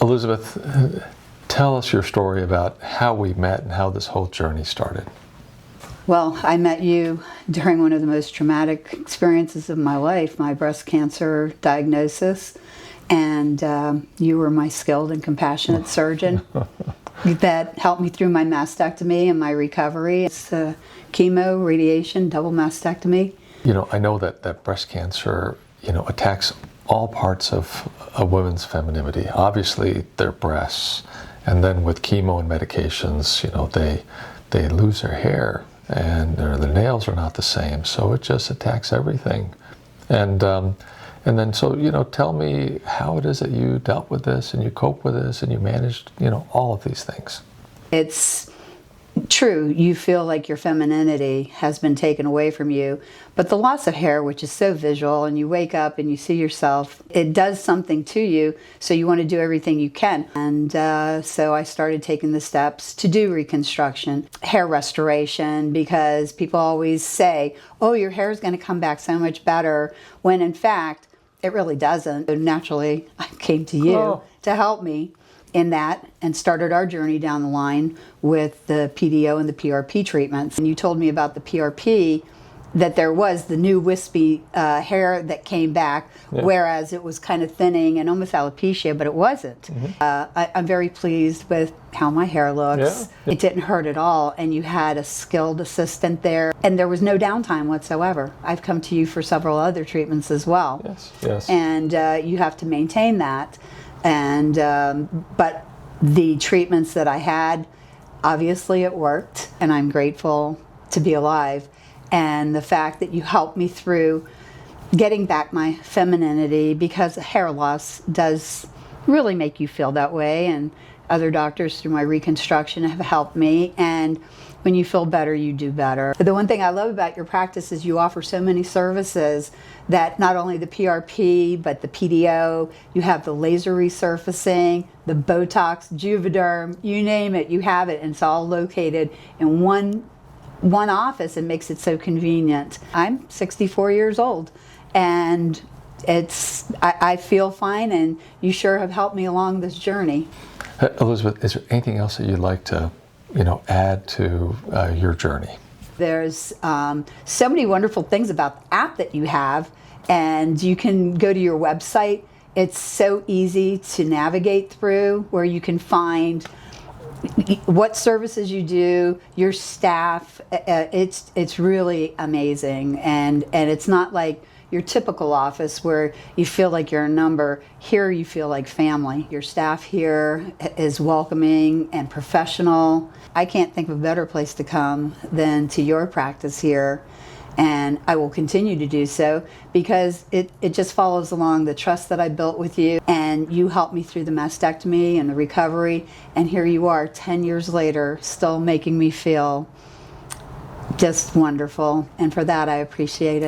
Elizabeth, tell us your story about how we met and how this whole journey started. Well, I met you during one of the most traumatic experiences of my life, my breast cancer diagnosis, and you were my skilled and compassionate surgeon that helped me through my mastectomy and my recovery. It's chemo, radiation, double mastectomy. You know, I know that breast cancer, attacks all parts of a woman's femininity. Obviously, their breasts, and then with chemo and medications, they lose their hair, and their nails are not the same. So it just attacks everything. And then, tell me how it is that you dealt with this, and you cope with this, and you managed, all of these things. It's true, you feel like your femininity has been taken away from you, but the loss of hair, which is so visual, and you wake up and you see yourself, it does something to you, so you want to do everything you can. And so I started taking the steps to do reconstruction, hair restoration, because people always say, oh, your hair is going to come back so much better, when in fact, it really doesn't. So naturally, I came to you to help me in that, and started our journey down the line with the PDO and the PRP treatments. And you told me about the PRP, that there was the new wispy hair that came back, whereas it was kind of thinning and almost alopecia, but it wasn't. Mm-hmm. I'm very pleased with how my hair looks. Yeah. It didn't hurt at all, and you had a skilled assistant there, and there was no downtime whatsoever. I've come to you for several other treatments as well. Yes. And you have to maintain that. And but the treatments that I had, obviously it worked, and I'm grateful to be alive. And the fact that you helped me through getting back my femininity, because hair loss does really make you feel that way, and other doctors through my reconstruction have helped me, and when you feel better, you do better. But the one thing I love about your practice is you offer so many services, that not only the PRP, but the PDO, you have the laser resurfacing, the Botox, Juvederm, you name it, you have it, and it's all located in one office, and makes it so convenient. I'm 64 years old, and I feel fine, and you sure have helped me along this journey. Elizabeth, is there anything else that you'd like to add to your journey? There's so many wonderful things about the app that you have, and you can go to your website. It's so easy to navigate through, where you can find what services you do, your staff. It's really amazing, and it's not like your typical office where you feel like you're a number. Here you feel like family. Your staff here is welcoming and professional. I can't think of a better place to come than to your practice here, and I will continue to do so, because it just follows along the trust that I built with you, and you helped me through the mastectomy and the recovery, and here you are 10 years later still making me feel just wonderful, and for that I appreciate it.